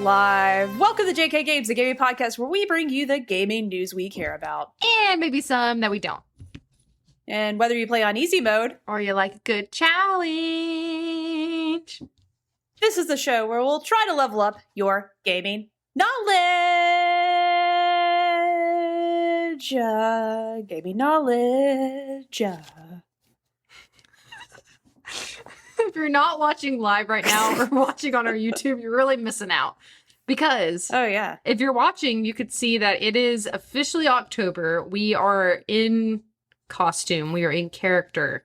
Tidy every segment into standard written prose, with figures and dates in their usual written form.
live. Welcome to JK Games, the gaming podcast where we bring you the gaming news we care about. And maybe some that we don't. And whether you play on easy mode, or you like a good challenge, this is the show where we'll try to level up your gaming knowledge. Gaming knowledge. If you're not watching live right now or watching on our YouTube, you're really missing out. Because if you're watching, you could see that it is officially October. We are in costume. We are in character.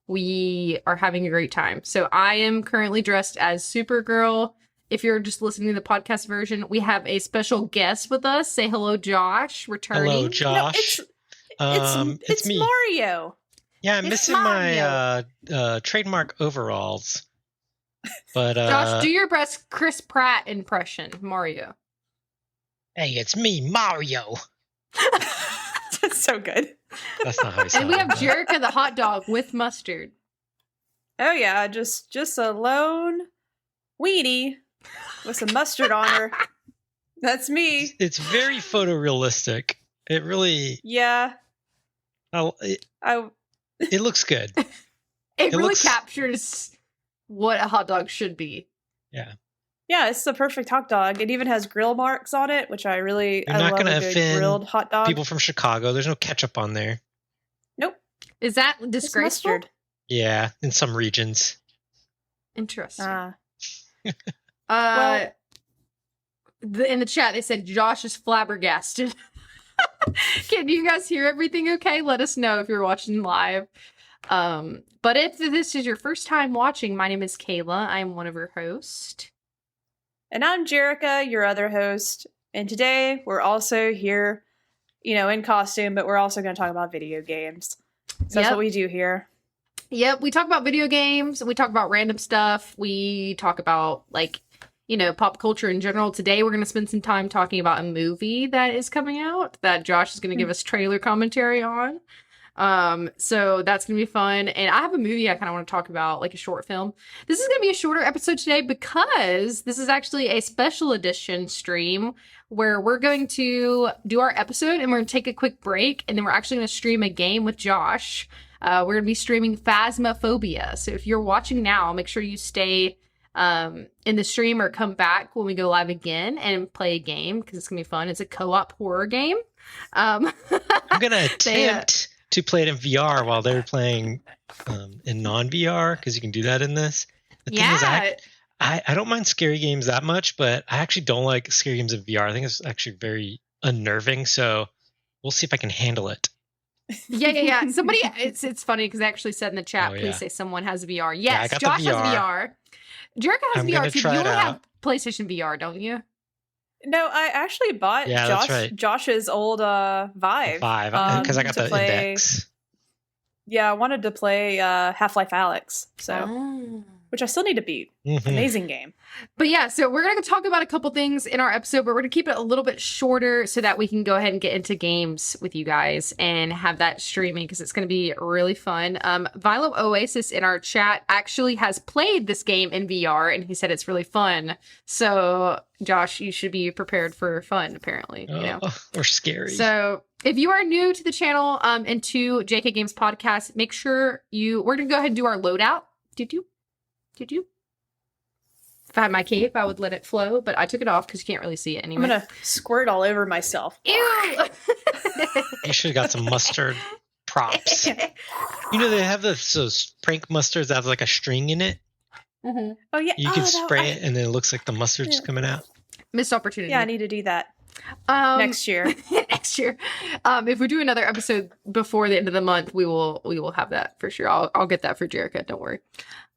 We are having a great time. So I am currently dressed as Supergirl. If you're just listening to the podcast version, we have a special guest with us. Say hello, Josh, returning. Hello, Josh. It's me. Mario. Yeah, I'm missing my trademark overalls. But Josh, do your best Chris Pratt impression, Mario. Hey, it's me, Mario. That's so good. That's not how he sounds. And we have Jerica the hot dog with mustard. Oh yeah, just a lone weenie with some mustard on her. That's me. It's very photorealistic. It really. Yeah. It looks good. It really captures what a hot dog should be. Yeah. Yeah, it's the perfect hot dog. It even has grill marks on it, which I You're love not going to a good offend grilled hot dog. people from Chicago. There's no ketchup on there. Nope. Is that disgraceful? It's mustard. Yeah, in some regions. Interesting. Well, in the chat, they said Josh is flabbergasted. Can you guys hear everything okay? Let us know if you're watching live. But if this is your first time watching, my name is Kayla. I'm one of your hosts. And I'm Jerica, your other host. And today we're also here, in costume, but we're also going to talk about video games. So that's what we do here. Yep, we talk about video games. We talk about random stuff. We talk about, pop culture in general. Today we're going to spend some time talking about a movie that is coming out that Josh is going to give us trailer commentary on. So that's gonna be fun. And I have a movie I kind of want to talk about, like a short film. This is gonna be a shorter episode today because this is actually a special edition stream where we're going to do our episode and we're gonna take a quick break, and then we're actually gonna stream a game with Josh. We're gonna be streaming Phasmophobia. So if you're watching now, make sure you stay in the stream or come back when we go live again and play a game, because it's gonna be fun. It's a co-op horror game. I'm gonna attempt to play it in VR while they're playing in non-VR, because you can do that in this. The thing is, I don't mind scary games that much, but I actually don't like scary games in VR. I think it's actually very unnerving, so we'll see if I can handle it. Yeah. Somebody, it's funny because I actually said in the chat, please say someone has VR. Yes, yeah, Josh has VR. Jerica has VR too. You only have PlayStation VR, don't you? No, I actually bought Josh's old Vive. Because I got the Index. Yeah, I wanted to play Half-Life Alyx, which I still need to beat. Mm-hmm. Amazing game. But yeah, so we're going to talk about a couple things in our episode, but we're going to keep it a little bit shorter so that we can go ahead and get into games with you guys and have that streaming, because it's going to be really fun. Vilo Oasis in our chat actually has played this game in VR, and he said it's really fun. So, Josh, you should be prepared for fun, apparently. Or scary. So, if you are new to the channel and to JK Games Podcast, make sure we're going to go ahead and do our loadout. Did you? If I had my cape, I would let it flow, but I took it off because you can't really see it anymore. I'm going to squirt all over myself. Ew! You should have got some mustard props. They have those prank mustards that have like a string in it. Mm-hmm. Oh, yeah. You can spray it and then it looks like the mustard's coming out. Missed opportunity. Yeah, I need to do that. Next year. Next year. If we do another episode before the end of the month, we will have that for sure. I'll get that for Jerica. Don't worry.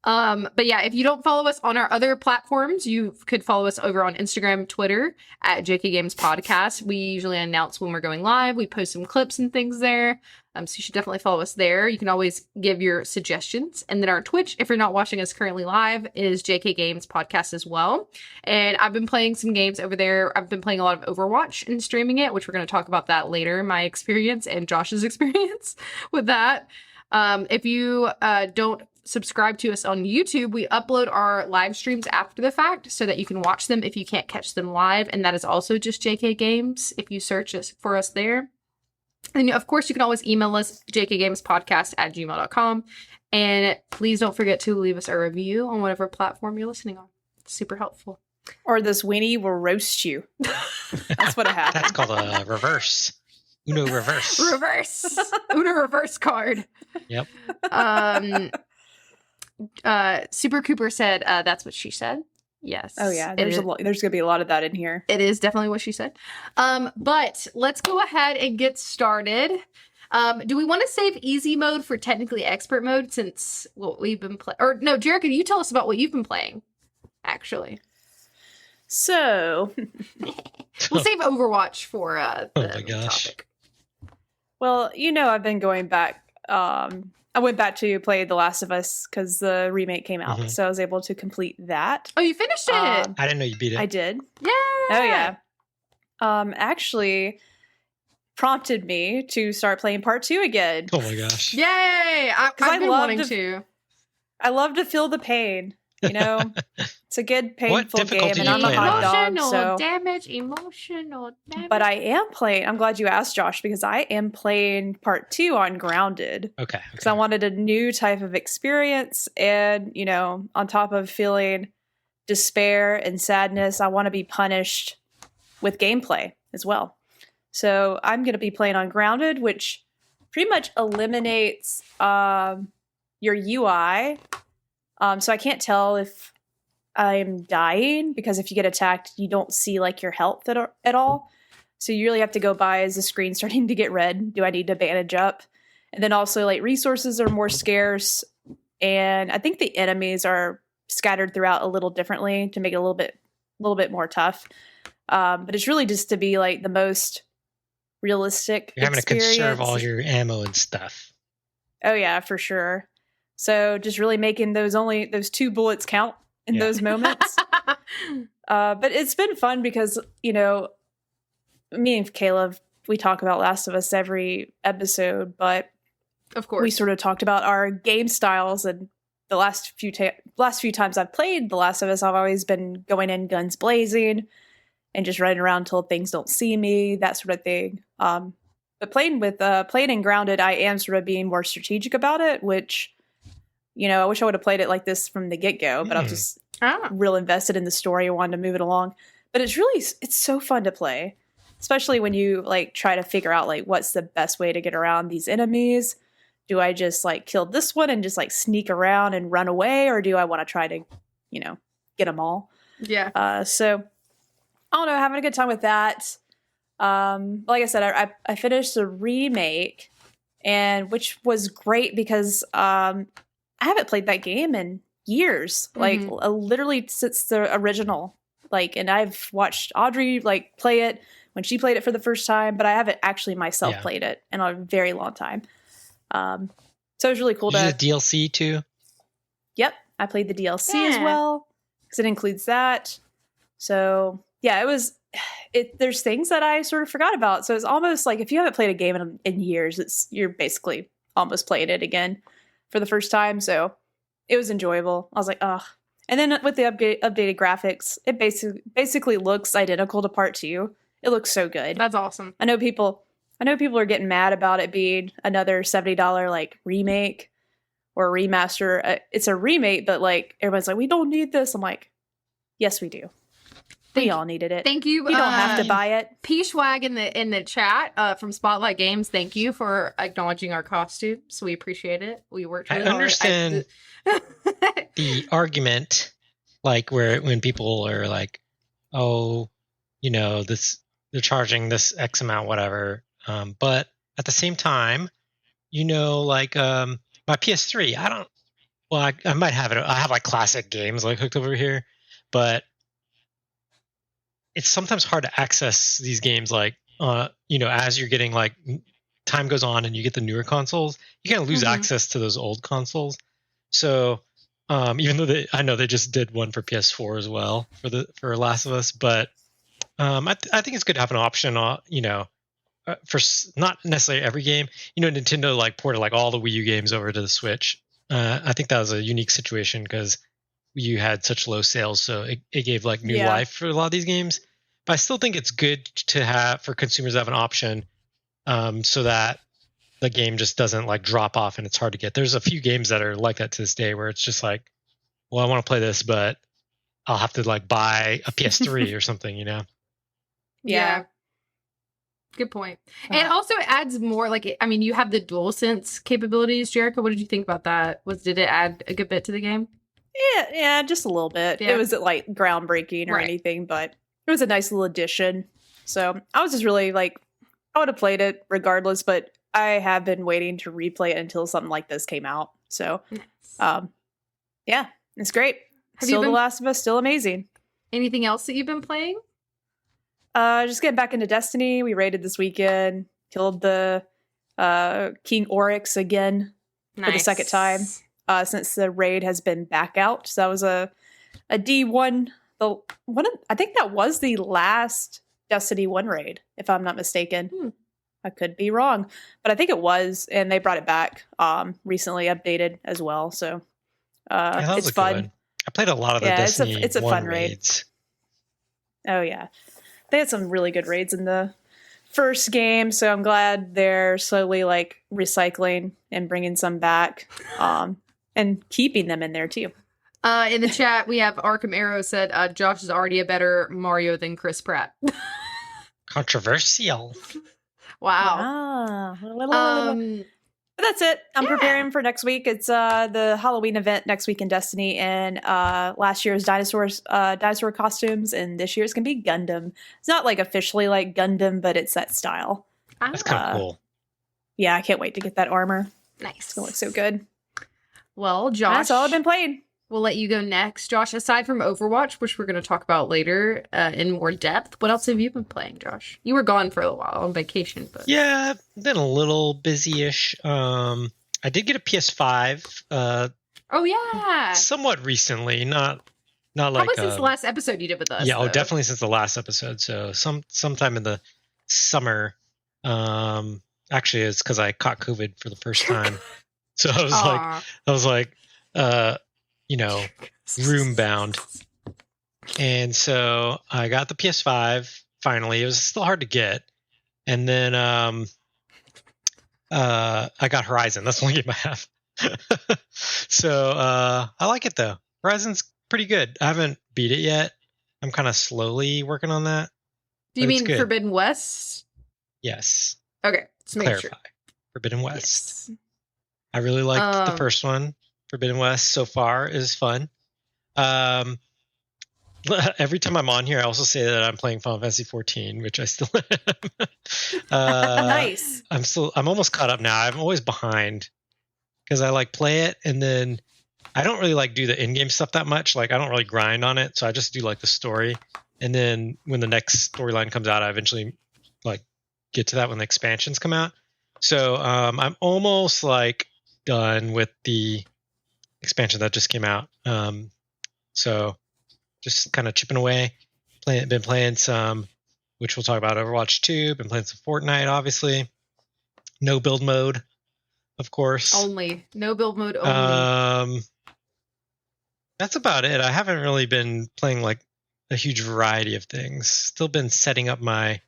But yeah, if you don't follow us on our other platforms, you could follow us over on Instagram, Twitter at JK Games Podcast. We usually announce when we're going live. We post some clips and things there. So you should definitely follow us there. You can always give your suggestions. And then our Twitch, if you're not watching us currently live, is JK Games Podcast as well. And I've been playing some games over there. I've been playing a lot of Overwatch and streaming it, which we're going to talk about that later, my experience and Josh's experience with that. If you don't subscribe to us on YouTube, we upload our live streams after the fact so that you can watch them if you can't catch them live. And that is also just JK Games if you search for us there. And of course, you can always email us, jkgamespodcast@gmail.com. And please don't forget to leave us a review on whatever platform you're listening on. It's super helpful. Or this weenie will roast you. That's what happened. That's called a reverse. Uno reverse. Reverse. Uno reverse card. Yep. Super Cooper said, that's what she said. Yes. Oh yeah, there's going to be a lot of that in here. It is definitely what she said. But let's go ahead and get started. Do we want to save easy mode for technically expert mode since what we've been playing? Or no, Jerica, you tell us about what you've been playing, actually. So we'll save Overwatch for the topic. Well, I've been going back. I went back to play The Last of Us because the remake came out, so I was able to complete that. Oh, you finished it! I didn't know you beat it. I did. Yeah. Oh yeah. Actually, prompted me to start playing part 2 again. Oh my gosh! Yay! I've been wanting to. I love to feel the pain. It's a good painful game, and I'm a hot dog. Emotional damage. But I am playing. I'm glad you asked, Josh, because I am playing part 2 on Grounded. Okay. Because I wanted a new type of experience, and on top of feeling despair and sadness, I want to be punished with gameplay as well. So I'm going to be playing on Grounded, which pretty much eliminates your UI. So I can't tell if I'm dying, because if you get attacked, you don't see your health at all. So you really have to go by as the screen's starting to get red. Do I need to bandage up? And then also resources are more scarce, and I think the enemies are scattered throughout a little differently to make it a little bit more tough. But it's really just to be the most realistic You're having experience. to conserve all your ammo and stuff. Oh yeah, for sure. So just really making those 2 bullets count in those moments. But it's been fun because, me and Caleb, we talk about Last of Us every episode, but of course we sort of talked about our game styles, and the last few times I've played The Last of Us, I've always been going in guns blazing and just running around until things don't see me, that sort of thing. But playing in Grounded, I am sort of being more strategic about it, which I wish I would have played it like this from the get-go, but I was just real invested in the story and wanted to move it along. But it's so fun to play, especially when you try to figure out what's the best way to get around these enemies. Do I just kill this one and just sneak around and run away, or do I want to try to, get them all? Yeah. So I don't know, having a good time with that. Like I said, I finished the remake, and which was great because I haven't played that game in years, literally since the original. And I've watched Audrey play it when she played it for the first time, but I haven't actually myself played it in a very long time. So it was really cool to the DLC too. Yep, I played the DLC as well because it includes that. So yeah, there's things that I sort of forgot about. So it's almost like if you haven't played a game in years, you're basically almost playing it again for the first time. So it was enjoyable. I was like, ugh. And then with the updated graphics, it basically looks identical to part 2. It looks so good. That's awesome. I know people are getting mad about it being another $70 remake or remaster. It's a remake, but everyone's like, we don't need this. I'm like, yes, we do. We all needed it. Thank you. You don't have to buy it. P-Schwag in the chat from Spotlight Games. Thank you for acknowledging our costumes. We appreciate it. We worked really hard. I understand the argument, when people are like, oh, they're charging this X amount, whatever. But at the same time, my PS3, I might have it. I have classic games hooked over here, but it's sometimes hard to access these games as you're getting time goes on and you get the newer consoles, you kind of lose access to those old consoles. So even though I know they just did one for PS4 as well for Last of Us, but I think it's good to have an option not necessarily every game. Nintendo like ported like all the Wii U games over to the Switch. I think that was a unique situation because you had such low sales, so it gave like new life for a lot of these games. But I still think it's good to have for consumers to have an option, so that the game just doesn't like drop off and it's hard to get. There's a few games that are like that to this day where it's just like, well, I want to play this, but I'll have to like buy a PS3 or something, Yeah. Good point. And also it adds more you have the DualSense capabilities, Jericho. What did you think about that? Did it add a good bit to the game? Yeah, just a little bit. Yeah. It wasn't like groundbreaking or anything, but it was a nice little addition. So I was just really like, I would have played it regardless, but I have been waiting to replay it until something like this came out. So, yeah, it's great. The Last of Us, still amazing. Anything else that you've been playing? Just getting back into Destiny. We raided this weekend. Killed the King Oryx again for the second time since the raid has been back out. So that was a D1. I think that was the last Destiny 1 raid, if I'm not mistaken. I could be wrong, but I think it was, and they brought it back recently, updated as well. So it's fun. I played a lot of the Destiny. It's a fun raids. Oh yeah, they had some really good raids in the first game, so I'm glad they're slowly like recycling and bringing some back, and keeping them in there too. In the chat, we have Arkham Arrow said Josh is already a better Mario than Chris Pratt. Controversial. Wow. But that's it. I'm preparing for next week. It's the Halloween event next week in Destiny, and last year's dinosaur costumes, and this year's gonna be Gundam. It's not like officially like Gundam, but it's that style. That's kind of cool. Yeah, I can't wait to get that armor. Nice. It's gonna look so good. Well, Josh, that's all I've been playing. We'll let you go next. Josh, aside from Overwatch, which we're going to talk about later in more depth, what else have you been playing, Josh? You were gone for a while on vacation. But yeah, been a little busy-ish. I did get a PS5. Oh, yeah. Somewhat recently, not like... Probably since the last episode you did with us. Yeah, definitely since the last episode. So sometime in the summer. Actually, it's because I caught COVID for the first time. So I was like, room bound. And so I got the PS5 finally. It was still hard to get. And then I got Horizon. That's the only game I have. So I like it though. Horizon's pretty good. I haven't beat it yet. I'm kind of slowly working on that. Do you mean Forbidden West? Yes. Okay. Let's make Clarify. Sure. Forbidden West. Yes. I really liked the first one. Forbidden West so far is fun. Every time I'm on here, I also say that I'm playing Final Fantasy 14, which I still am. Nice. I'm almost caught up now. I'm always behind because I like play it and then I don't really like do the in-game stuff that much. Like I don't really grind on it, so I just do like the story. And then when the next storyline comes out, I eventually like get to that when the expansions come out. So I'm almost like done with the expansion that just came out. So just kind of chipping away. Been playing some, which we'll talk about, Overwatch 2. Been playing some Fortnite, obviously. No build mode, of course. No build mode only. That's about it. I haven't really been playing like a huge variety of things. Still been setting up my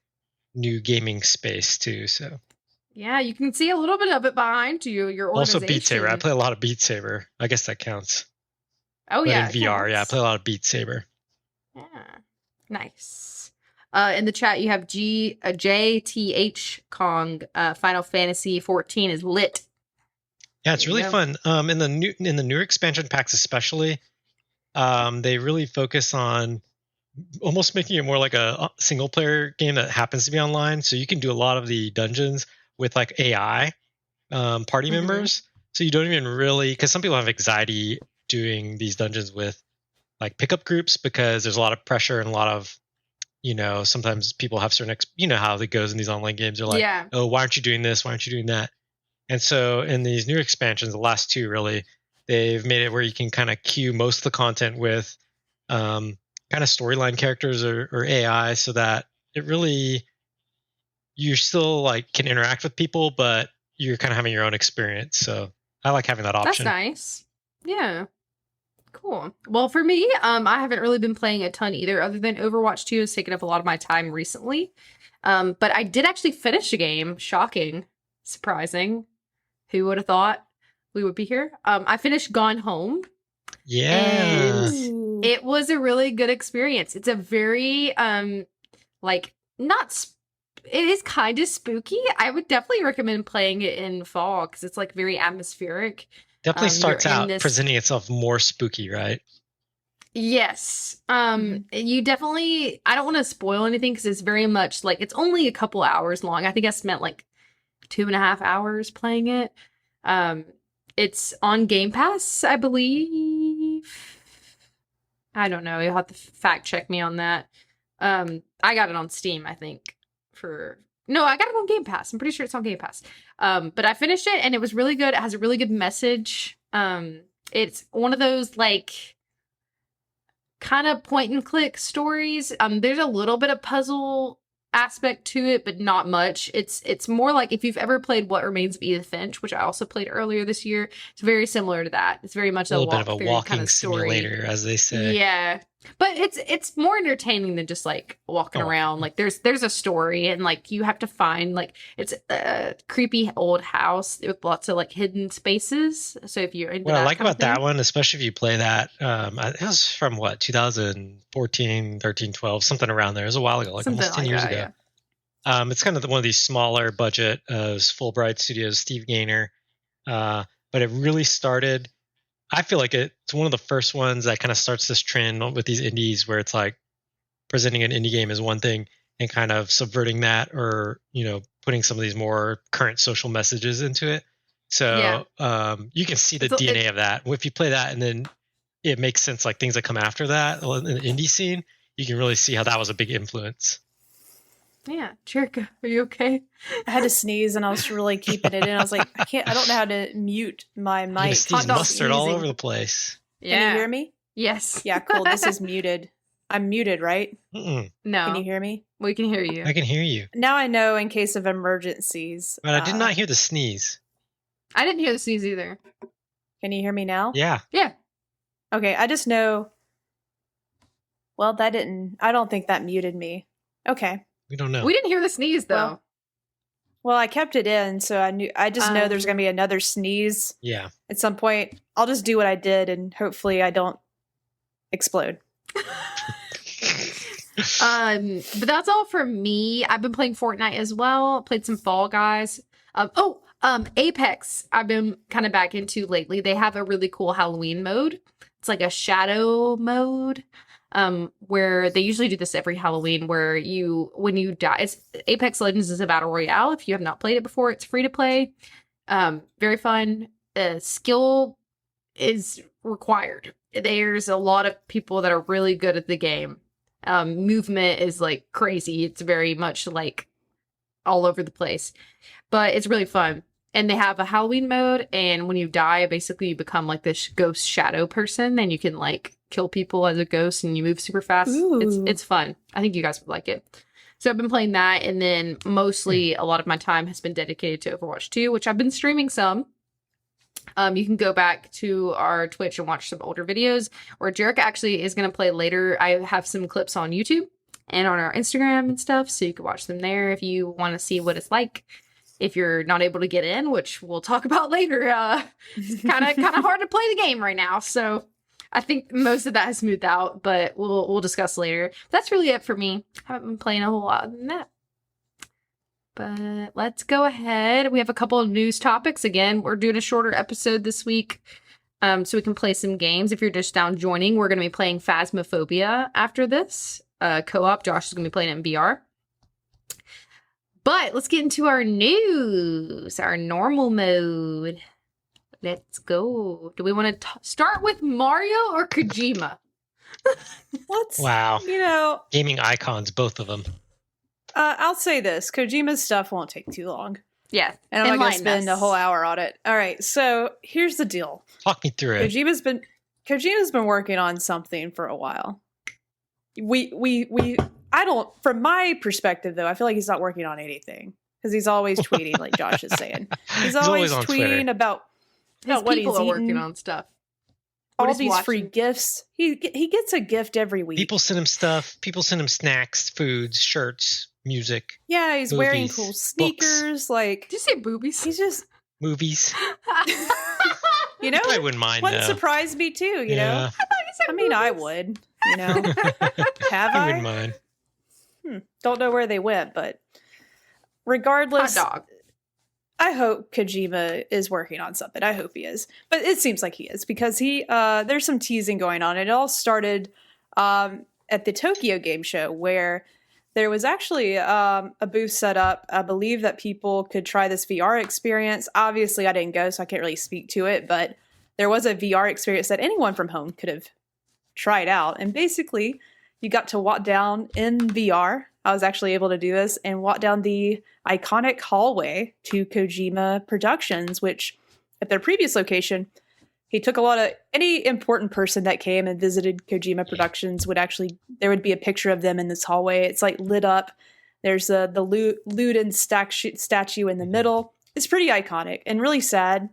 new gaming space too. So yeah, you can see a little bit of it behind you. Your organization. Also Beat Saber. I play a lot of Beat Saber. I guess that counts. Oh but yeah, in VR. Yeah, I play a lot of Beat Saber. Yeah, nice. In the chat, you have JTH Kong. Final Fantasy 14 is lit. Yeah, it's really fun. In the newer expansion packs, especially, they really focus on almost making it more like a single player game that happens to be online. So you can do a lot of the dungeons with like AI party members. So you don't even really, because some people have anxiety doing these dungeons with like pickup groups because there's a lot of pressure and a lot of, sometimes people have certain, how it goes in these online games. They're like, oh, why aren't you doing this? Why aren't you doing that? And so in these new expansions, the last two really, they've made it where you can kind of queue most of the content with kind of storyline characters or AI so that it really, you still like can interact with people, but you're kind of having your own experience. So I like having that option. That's nice. Yeah. Cool. Well, for me, I haven't really been playing a ton either, other than Overwatch 2 has taken up a lot of my time recently. But I did actually finish a game. Shocking. Surprising. Who would have thought we would be here? I finished Gone Home. Yeah. And it was a really good experience. It's a very, like, it is kind of spooky. I would definitely recommend playing it in fall because it's, like, very atmospheric. Definitely starts out presenting itself more spooky, right? Yes. You definitely, I don't want to spoil anything because it's very much like, it's only a couple hours long. I think I spent like 2.5 hours playing it. It's on Game Pass, I believe. I don't know. You'll have to fact check me on that. I got it on Steam, I think. No, I got it on Game Pass. I'm pretty sure it's on Game Pass. But I finished it and it was really good. It has a really good message. It's one of those like kind of point and click stories. There's a little bit of puzzle aspect to it, but not much. It's more like if you've ever played What Remains of Edith Finch, which I also played earlier this year. It's very similar to that. It's very much a little bit of a walking kind of simulator, as they say. Yeah. But it's more entertaining than just like walking around. Like there's a story and like you have to find like it's a creepy old house with lots of like hidden spaces. So if you're into what I like about that one, especially if you play that, it was from what 2014, 13, 12, something around there. It was a while ago, like something almost 10 years ago. Yeah. It's kind of one of these smaller budget Fulbright Studios, Steve Gaynor, but it really started. I feel like it's one of the first ones that kind of starts this trend with these indies where it's like presenting an indie game as one thing and kind of subverting that or, putting some of these more current social messages into it. So you can see the DNA of that. If you play that and then it makes sense, like things that come after that in the indie scene, you can really see how that was a big influence. Yeah, Jerica, are you okay? I had to sneeze and I was really keeping it in. I was like, I don't know how to mute my mic. Sneeze mustard all over the place. Yeah. Can you hear me? Yes. Yeah, cool. This is muted. I'm muted, right? No. Can you hear me? We can hear you. I can hear you. Now I know in case of emergencies. But I did not hear the sneeze. I didn't hear the sneeze either. Can you hear me now? Yeah. Yeah. Okay, I just know. Well, I don't think that muted me. Okay. We don't know. We didn't hear the sneeze though. Well, I kept it in, so I just know there's going to be another sneeze. Yeah. At some point, I'll just do what I did and hopefully I don't explode. But that's all for me. I've been playing Fortnite as well. Played some Fall Guys. Apex I've been kind of back into lately. They have a really cool Halloween mode. It's like a shadow mode. Where they usually do this every Halloween where when you die, Apex Legends is a battle royale. If you have not played it before, it's free to play. Very fun. Skill is required. There's a lot of people that are really good at the game. Movement is like crazy. It's very much like all over the place, but it's really fun. And they have a Halloween mode, and when you die, basically you become like this ghost shadow person, and you can like kill people as a ghost, and you move super fast. It's fun. I think you guys would like it. So I've been playing that, and then mostly a lot of my time has been dedicated to Overwatch 2, which I've been streaming some. You can go back to our Twitch and watch some older videos, or Jerica actually is going to play later. I have some clips on YouTube and on our Instagram and stuff, so you can watch them there if you want to see what it's like. If you're not able to get in, which we'll talk about later, it's kind of hard to play the game right now. So I think most of that has smoothed out, but we'll discuss later. That's really it for me. I haven't been playing a whole lot other than that. But let's go ahead. We have a couple of news topics. Again, we're doing a shorter episode this week, so we can play some games. If you're just down joining, we're going to be playing Phasmophobia after this co-op. Josh is going to be playing it in VR. But let's get into our news, our normal mode. Let's go. Do we want to start with Mario or Kojima? What? Wow. Gaming icons, both of them. I'll say this. Kojima's stuff won't take too long. Yeah. And I'm not going to spend a whole hour on it. All right. So here's the deal. Talk me through it. Kojima's been working on something for a while. We I don't, from my perspective though, I feel like he's not working on anything because he's always tweeting, like Josh is saying. He's always on tweeting Twitter. about His what people he's are eating, working on stuff. all these free gifts. He gets a gift every week. People send him stuff. People send him snacks, foods, shirts, music. Yeah, he's movies, wearing cool sneakers. books. Like, Did you say boobies? he's just, Movies. you know, I wouldn't mind. wouldn't though. surprise me too. You know, Yeah. I mean, I would. You know, have I I? wouldn't mind. Don't know where they went, but regardless, Hot dog. I hope Kojima is working on something. I hope he is, but it seems like he is because there's some teasing going on. It all started at the Tokyo Game Show where there was actually a booth set up. I believe that people could try this VR experience. Obviously, I didn't go, so I can't really speak to it, but there was a VR experience that anyone from home could have tried out. And basically, you got to walk down in VR. I was actually able to do this and walk down the iconic hallway to Kojima Productions, which at their previous location, he took a lot of any important person that came and visited Kojima Productions there would be a picture of them in this hallway. It's like lit up. There's the Luden statue in the middle. It's pretty iconic and really sad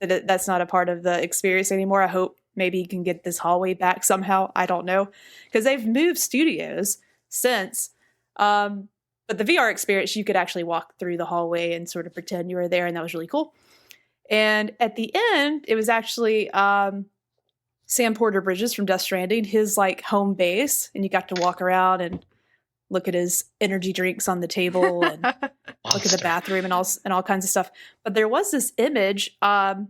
that that's not a part of the experience anymore. I hope maybe you can get this hallway back somehow. I don't know, because they've moved studios since. But the VR experience, you could actually walk through the hallway and sort of pretend you were there, and that was really cool. And at the end, it was actually Sam Porter Bridges from Death Stranding, his like home base, and you got to walk around and look at his energy drinks on the table and look at the bathroom and all kinds of stuff. But there was this image that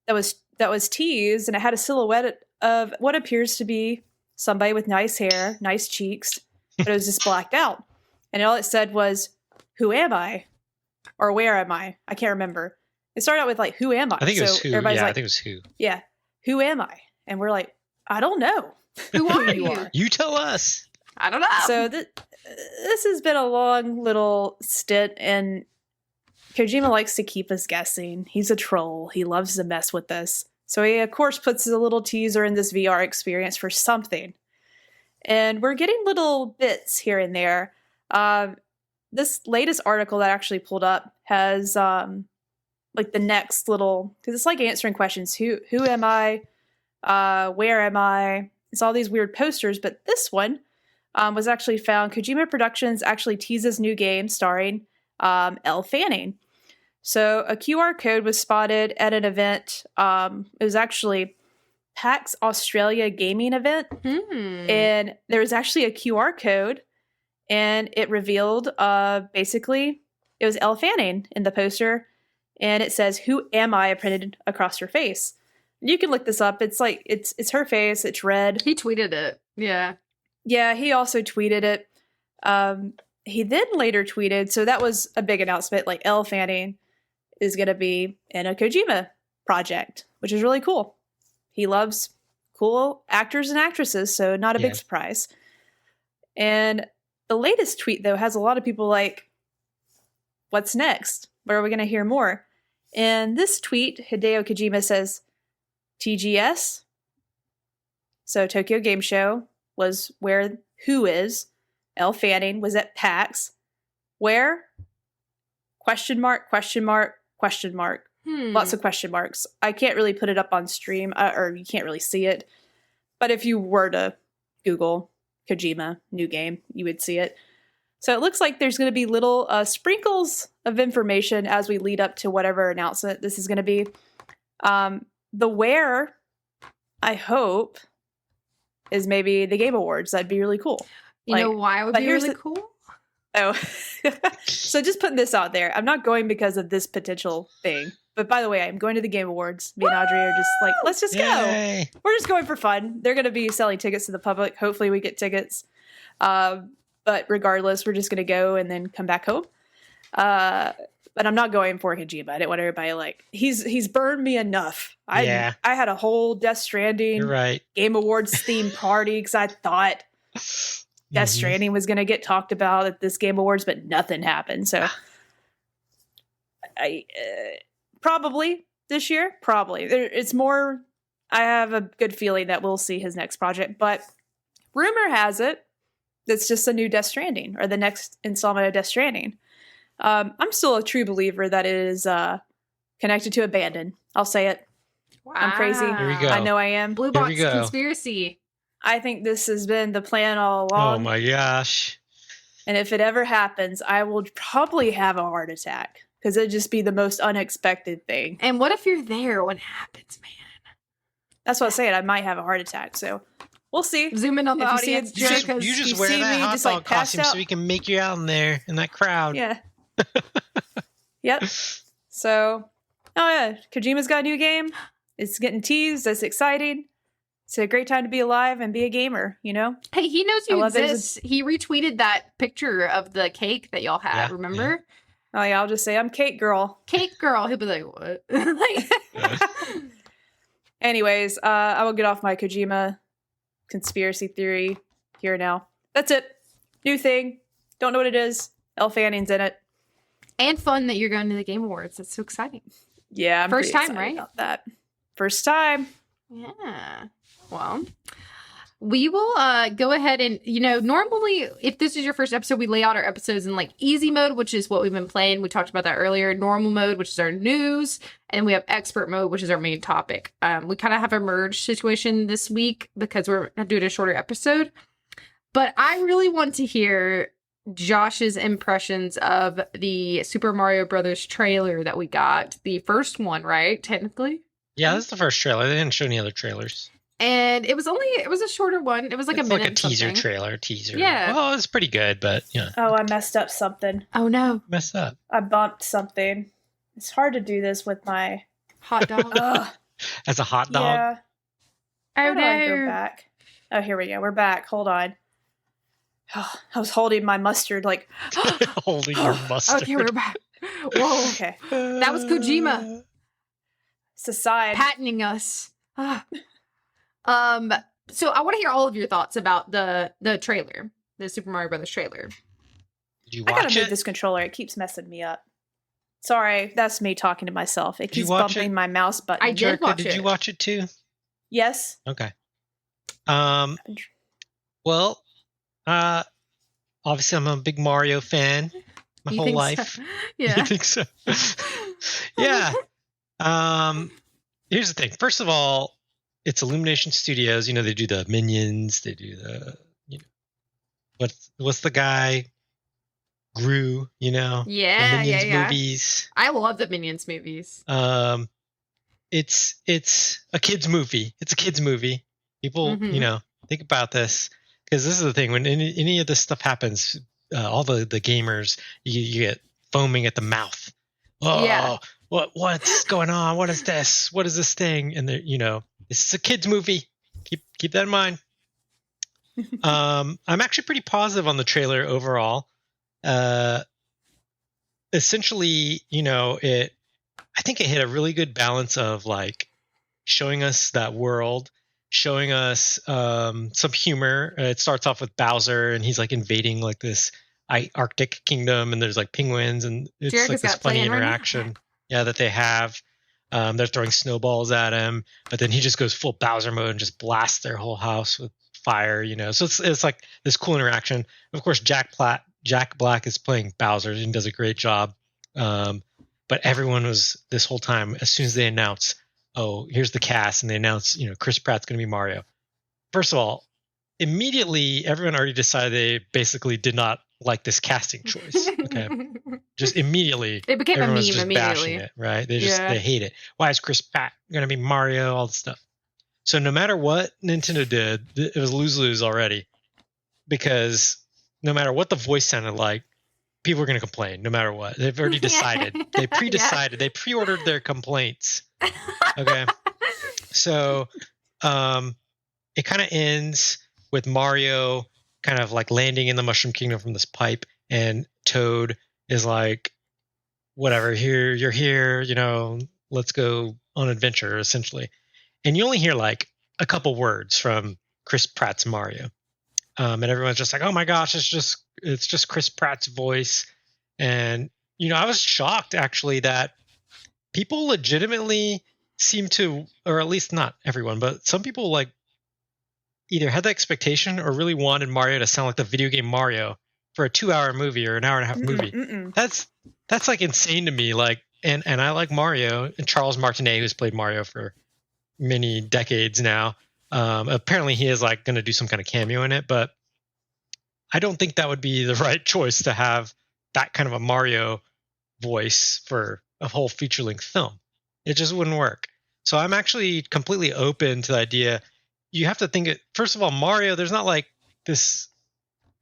was teased, and it had a silhouette of what appears to be somebody with nice hair, nice cheeks, but it was just blacked out. And all it said was, "Who am I?" Or "Where am I?" I can't remember. It started out with like, "Who am I?" I think it was who. Everybody's Yeah, like, I think it was who. "Yeah, who am I?" And we're like, "I don't know." Who are you? You tell us. I don't know. So this has been a long little stint, and Kojima likes to keep us guessing. He's a troll. He loves to mess with us. So he, of course, puts a little teaser in this VR experience for something. And we're getting little bits here and there. This latest article that I actually pulled up has like the next little, because it's like answering questions. Who am I? Where am I? It's all these weird posters, but this one was actually found. Kojima Productions actually teases new game starring Elle Fanning. So a QR code was spotted at an event. It was actually PAX Australia gaming event. And there was actually a QR code, and it revealed basically it was Elle Fanning in the poster, and it says, "Who am I?" printed across her face. You can look this up. It's like it's her face. It's red. He tweeted it. Yeah. Yeah, he also tweeted it. He then later tweeted, so that was a big announcement, like Elle Fanning is going to be in a Kojima project, which is really cool. He loves cool actors and actresses, so not a big surprise. And the latest tweet, though, has a lot of people like, what's next? Where are we going to hear more? And this tweet, Hideo Kojima says, TGS, so Tokyo Game Show, was where Who is. Elle Fanning was at PAX. Where? Question mark, question mark, question mark. Lots of question marks. I can't really put it up on stream, or you can't really see it. But if you were to Google Kojima new game, you would see it. So it looks like there's going to be little sprinkles of information as we lead up to whatever announcement this is going to be. The where, I hope, is maybe the Game Awards. That'd be really cool. You know why it would be really cool? Oh, so just putting this out there. I'm not going because of this potential thing. But by the way, I'm going to the Game Awards. Me and Audrey are just like, let's just go. We're just going for fun. They're going to be selling tickets to the public. Hopefully we get tickets. But regardless, we're just going to go and then come back home. But I'm not going for Kojima. I didn't want everybody like, he's burned me enough. I had a whole Death Stranding Game Awards themed party because I thought Death Stranding was going to get talked about at this Game Awards, but nothing happened. So I probably this year, probably. It's more, I have a good feeling that we'll see his next project, but rumor has it, That's just a new Death Stranding, or the next installment of Death Stranding. I'm still a true believer that it is connected to Abandon. I'll say it. Wow. I'm crazy. Here we go. I know I am. Blue Here we box go. conspiracy. I think this has been the plan all along. Oh my gosh. And if it ever happens, I will probably have a heart attack because it'd just be the most unexpected thing. And what if you're there when it happens, man? That's what I'm saying. I might have a heart attack. So we'll see. Zoom in on the If you see audience. it- You Jake, just you wear see that me hot just, dog like, passed costume so out? we can make you out in there in that crowd. Yeah. Yep. So, oh yeah, Kojima's got a new game. It's getting teased. It's exciting. It's a great time to be alive and be a gamer, you know? Hey, he knows I you love it as a- exist. He retweeted that picture of the cake that y'all had, Yeah, remember? Oh yeah, I'll just say I'm Cake Girl. Cake girl. He'll be like, what? Like, Anyways, I will get off my Kojima conspiracy theory here now. That's it. New thing. Don't know what it is. Elle Fanning's in it. and fun that you're going to the Game Awards. That's so exciting. Yeah, I'm First pretty time, excited right? about that. First time. Yeah. Well, we will go ahead and, normally if this is your first episode, we lay out our episodes in like easy mode, which is what we've been playing. We talked about that earlier. Normal mode, which is our news. And we have expert mode, which is our main topic. We kind of have a merge situation this week because we're doing a shorter episode. But I really want to hear Josh's impressions of the Super Mario Brothers trailer that we got. The first one, right? Technically. Yeah, this is the first trailer. They didn't show any other trailers. And it was a shorter one. It was like It's a minute. like a teaser something. trailer, teaser. Yeah. Well, it's pretty good, but Oh, I messed up something. Oh no. messed up. I bumped something. It's hard to do this with my. Hot dog. Ugh. As a hot dog. Yeah. Oh How do I go no. back? Oh, here we go. We're back. Hold on. I was holding my mustard like. Holding your mustard. Okay, we're back. Whoa. Okay. That was Kojima. It's a side. Patenting us. Ah. So I want to hear all of your thoughts about the trailer, the Super Mario Brothers trailer. Did you I watch gotta move it? this controller. It keeps messing me up. Sorry, that's me talking to myself. It you keeps watch bumping it? my mouse button. I did Jericho, watch did it. you watch it too? Yes. Okay. Well, obviously I'm a big Mario fan my You whole think so? life. Yeah. You think so? Yeah. Here's the thing. First of all, it's Illumination Studios. They do the Minions. They do the, what's the guy? Gru, the Yeah, Minions yeah. movies. I love the Minions movies. It's a kid's movie. It's a kid's movie. People, Mhm. think about this, because this is the thing. When any of this stuff happens, all the gamers, you get foaming at the mouth. Oh, Yeah. what's going on? What is this? What is this thing? And this is a kid's movie. Keep that in mind. I'm actually pretty positive on the trailer overall. Essentially, I think it hit a really good balance of like showing us that world, showing us some humor. It starts off with Bowser, and he's like invading like this Arctic kingdom, and there's like penguins, and it's Jericho's like this got funny playing right now? interaction. Yeah, that they have. They're throwing snowballs at him, but then he just goes full Bowser mode and just blasts their whole house with fire. So it's like this cool interaction. Of course, Jack Black is playing Bowser and does a great job. But everyone was this whole time, as soon as they announce, oh, here's the cast, and they announce, Chris Pratt's going to be Mario. First of all, immediately everyone already decided they basically did not like this casting choice. Okay, just immediately It became a everyone meme was just immediately. bashing it, right? They Yeah. they hate it. Why is Chris Pratt going to be Mario? All this stuff. So no matter what Nintendo did, it was lose-lose already, because no matter what the voice sounded like, people are going to complain no matter what. They've already decided. They pre-decided. They pre-ordered their complaints. Okay. So it kind of ends with Mario kind of like landing in the Mushroom Kingdom from this pipe, and Toad is like, whatever, you're here, let's go on adventure, essentially. And you only hear like a couple words from Chris Pratt's Mario. And everyone's just like, oh my gosh, it's just Chris Pratt's voice. And, I was shocked actually that people legitimately seem to, or at least not everyone, but some people like either had the expectation or really wanted Mario to sound like the video game Mario for a 2-hour movie or an hour and a half movie. That's like insane to me. Like, and I like Mario, and Charles Martinet, who's played Mario for many decades now. Apparently he is like going to do some kind of cameo in it, but I don't think that would be the right choice to have that kind of a Mario voice for a whole feature-length film. It just wouldn't work. So I'm actually completely open to the idea. You have to think it, first of all, Mario, there's not like this,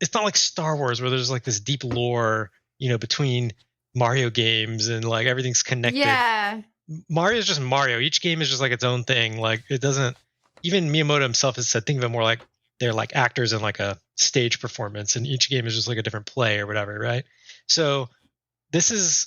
it's not like Star Wars where there's like this deep lore, between Mario games and like everything's connected. Yeah. Mario is just Mario. Each game is just like its own thing. Like it doesn't, even Miyamoto himself has said, think of it more like they're like actors in like a stage performance, and each game is just like a different play or whatever, right? So it's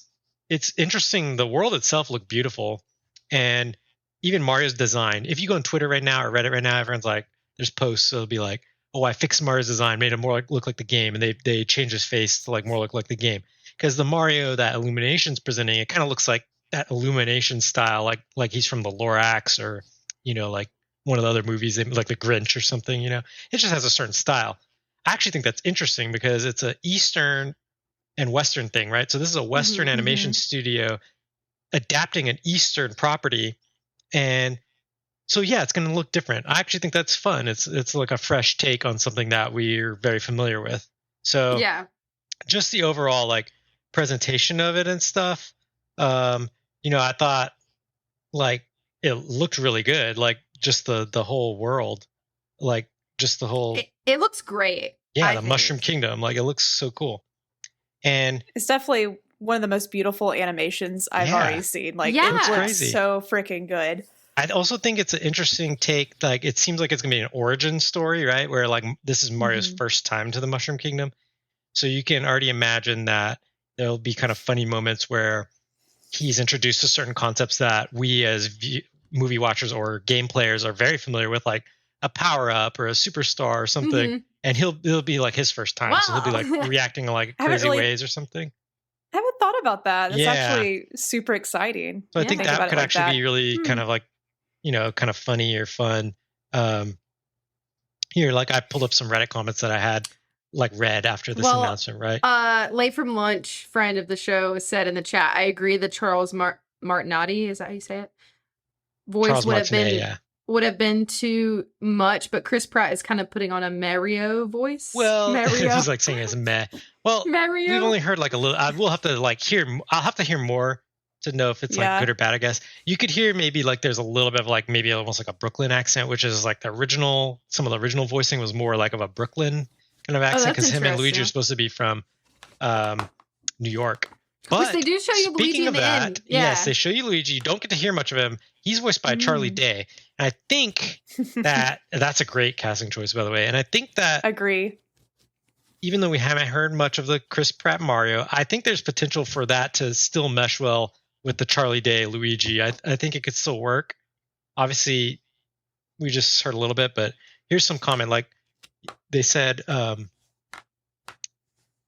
interesting. The world itself looked beautiful, and even Mario's design. If you go on Twitter right now or Reddit right now, everyone's like, there's posts, so it'll be like, oh, I fixed Mario's design, made him more look like the game, and they changed his face to like more look like the game. Because the Mario that Illumination's presenting, it kind of looks like that Illumination style, like he's from the Lorax or like one of the other movies, like the Grinch or something. It just has a certain style. I actually think that's interesting because it's a Eastern and Western thing, right? So this is a Western animation studio adapting an Eastern property, and so yeah, it's going to look different. I actually think that's fun. It's like a fresh take on something that we're very familiar with. So yeah, just the overall like presentation of it and stuff. I thought like it looked really good. Like just the whole world, like just the whole. It looks great. Yeah, the Mushroom Kingdom, like it looks so cool, and it's definitely one of the most beautiful animations I've already seen. Like it looks crazy. So freaking good. I also think it's an interesting take. Like it seems like it's gonna be an origin story, right? Where like this is Mario's first time to the Mushroom Kingdom, so you can already imagine that there'll be kind of funny moments where he's introduced to certain concepts that we as movie watchers or game players are very familiar with, like a power up or a superstar or something. And it'll be like his first time, so he'll be like reacting in like crazy ways or something. I haven't thought about that. That's actually super exciting. So I think that could actually be really kind of like, kind of funny or fun. Here, like I pulled up some Reddit comments that I had like read after this announcement, right? Late from lunch, friend of the show, said in the chat, I agree that Charles Martinetti, is that how you say it? Voice would have been too much, but Chris Pratt is kind of putting on a Mario voice. Well, he's like saying it's meh. Well, Mario? We've only heard like a little. We'll have to like hear. I'll have to hear more to know if it's like good or bad. I guess you could hear maybe like there's a little bit of like maybe almost like a Brooklyn accent, which is like the original. Some of the original voicing was more like of a Brooklyn kind of accent because him and Luigi are supposed to be from New York. But they do show you Luigi in the end. Yeah. Yes, they show you Luigi. You don't get to hear much of him. He's voiced by Charlie Day. And I think that that's a great casting choice, by the way. And I think that agree. Even though we haven't heard much of the Chris Pratt Mario, I think there's potential for that to still mesh well with the Charlie Day Luigi. I think it could still work. Obviously, we just heard a little bit, but here's some comment. Like they said,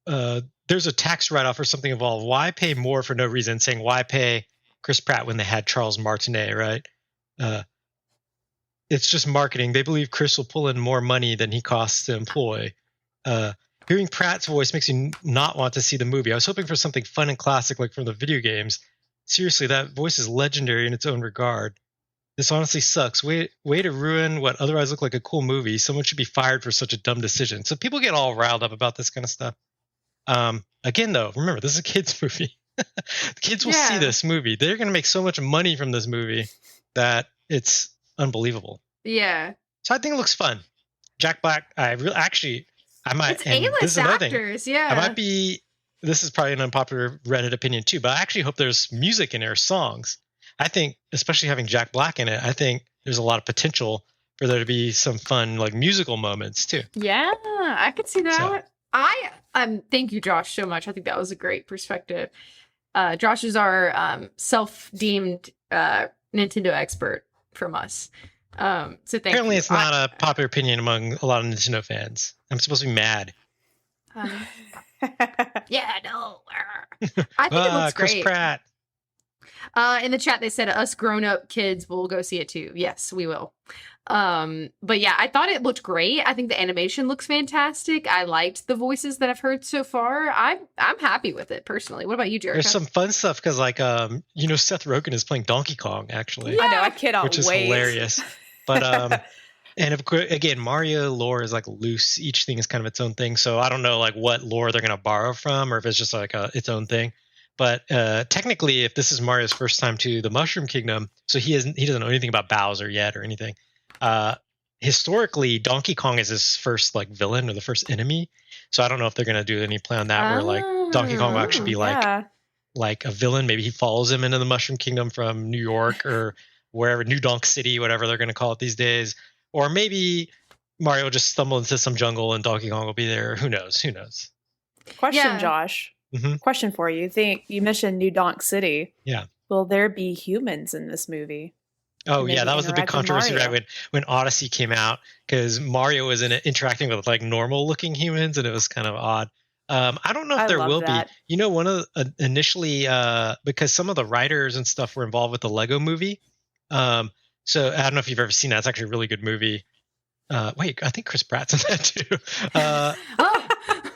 there's a tax write-off or something involved. Why pay more for no reason? Saying why pay Chris Pratt when they had Charles Martinet, right? It's just marketing. They believe Chris will pull in more money than he costs to employ. Hearing Pratt's voice makes you not want to see the movie. I was hoping for something fun and classic like from the video games. Seriously, that voice is legendary in its own regard. This honestly sucks. Way to ruin what otherwise looked like a cool movie. Someone should be fired for such a dumb decision. So people get all riled up about this kind of stuff. Again, though, remember, this is a kid's movie. The kids will see this movie. They're going to make so much money from this movie that it's unbelievable. Yeah. So I think it looks fun. Jack Black, I might. It's A-list actors, I might be. This is probably an unpopular Reddit opinion too, but I actually hope there's music in there, songs. I think, especially having Jack Black in it, I think there's a lot of potential for there to be some fun like musical moments too. Yeah, I could see that. So, thank you, Josh, so much. I think that was a great perspective. Josh is our self-deemed Nintendo expert from us. So thank Apparently you. It's not a popular opinion among a lot of Nintendo fans. I'm supposed to be mad. Yeah, no. I think it looks Chris great. Pratt. In the chat, they said us grown-up kids will go see it too. Yes, we will. But yeah, I thought it looked great. I think the animation looks fantastic. I liked the voices that I've heard so far. I'm happy with it personally. What about you, Jericho? There's some fun stuff because, like, Seth Rogen is playing Donkey Kong actually. I know, I cannot wait. Which is hilarious. But and of course, again, Mario lore is like loose. Each thing is kind of its own thing. So I don't know like what lore they're gonna borrow from, or if it's just like its own thing. But technically, if this is Mario's first time to the Mushroom Kingdom, so he doesn't know anything about Bowser yet or anything. Historically, Donkey Kong is his first like villain or the first enemy. So I don't know if they're gonna do any play on that where like Donkey Kong will actually be like a villain. Maybe he follows him into the Mushroom Kingdom from New York or wherever, New Donk City, whatever they're gonna call it these days. Or maybe Mario will just stumble into some jungle and Donkey Kong will be there. Who knows? Question, Josh. Mm-hmm. Question for you. You mentioned New Donk City. Yeah. Will there be humans in this movie? Oh yeah, that was the big controversy right when Odyssey came out, because Mario was interacting with like normal looking humans, and it was kind of odd. I don't know if there will be. One of initially because some of the writers and stuff were involved with the Lego movie. So I don't know if you've ever seen that. It's actually a really good movie. Wait, I think Chris Pratt's in that too.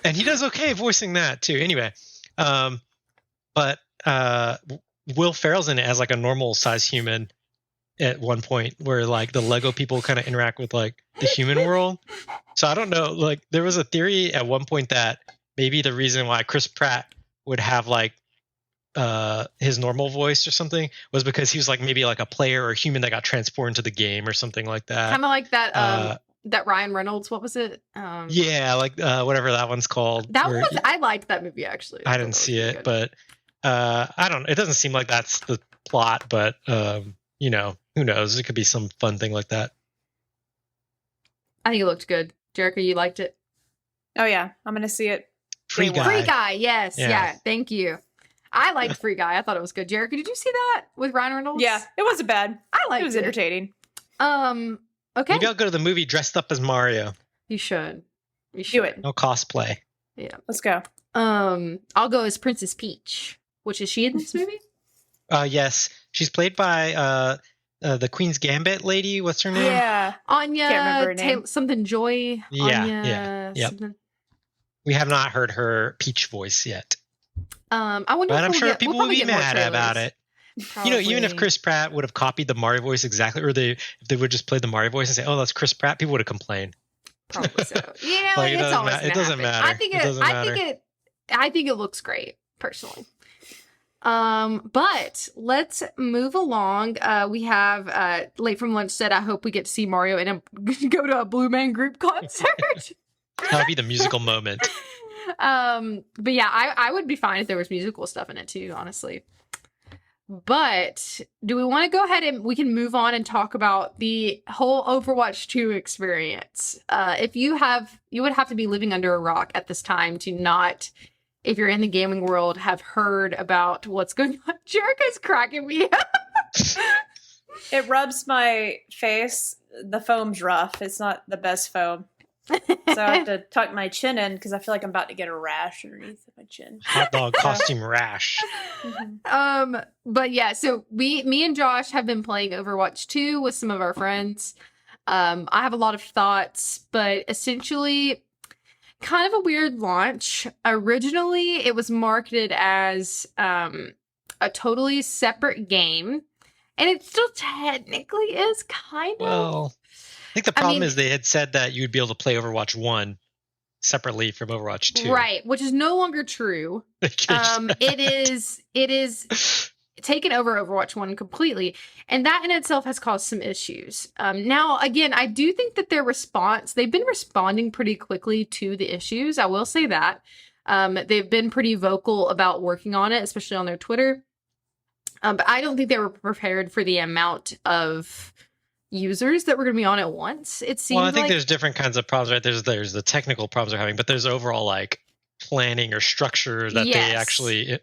And he does okay voicing that too. Anyway, but Will Ferrell's in it as like a normal size human at one point, where like the Lego people kind of interact with like the human world. So I don't know. Like there was a theory at one point that maybe the reason why Chris Pratt would have like his normal voice or something was because he was like maybe like a player or a human that got transported into the game or something like that. Kind of like that that Ryan Reynolds, what was it? Yeah, like whatever that one's called. I liked that movie actually. I didn't see it, but I don't. It doesn't seem like that's the plot, but who knows? It could be some fun thing like that. I think it looked good. Jericho, you liked it? Oh yeah, I'm gonna see it. Free Guy, yes, yeah. Thank you. I liked Free Guy. I thought it was good. Jericho, did you see that with Ryan Reynolds? Yeah, it wasn't bad. I liked it. It was entertaining. Okay. Maybe I'll go to the movie dressed up as Mario. You should. Do it. No cosplay. Yeah. Let's go. I'll go as Princess Peach. Which is she in this movie? Yes. She's played by the Queen's Gambit lady. What's her name? Yeah. Anya. Can't remember her name. Something Joy. Yeah. Anya, Yep. something. We have not heard her Peach voice yet. I wonder but if I'm sure people will be mad about it. Probably. Even if Chris Pratt would have copied the Mario voice exactly, or if they would just play the Mario voice and say, "Oh, that's Chris Pratt," people would have complained. Probably so. Like, it's always gonna it doesn't happen. matter. I think it looks great, personally. But let's move along. We have Late from Lunch said, "I hope we get to see Mario and go to a Blue Man Group concert." That would be the musical moment. But yeah, I would be fine if there was musical stuff in it too, honestly. But do we want to go ahead and we can move on and talk about the whole Overwatch 2 experience? If you would have to be living under a rock at this time to not, if you're in the gaming world, have heard about what's going on. Jericho's cracking me up. It rubs my face. The foam's rough. It's not the best foam. So I have to tuck my chin in because I feel like I'm about to get a rash underneath my chin. Hot dog costume rash. But yeah, so me and Josh have been playing Overwatch 2 with some of our friends. I have a lot of thoughts, but essentially kind of a weird launch. Originally, it was marketed as a totally separate game, and it still technically is kind of. Well, I think the problem is they had said that you'd be able to play Overwatch 1 separately from Overwatch 2. Right, which is no longer true. It is taken over Overwatch 1 completely, and that in itself has caused some issues. Now, again, I do think that they've been responding pretty quickly to the issues. I will say that. They've been pretty vocal about working on it, especially on their Twitter. But I don't think they were prepared for the amount of users that were going to be on at once. It seems. Well, I think there's different kinds of problems, right? There's the technical problems they're having, but there's overall like planning or structure that they actually,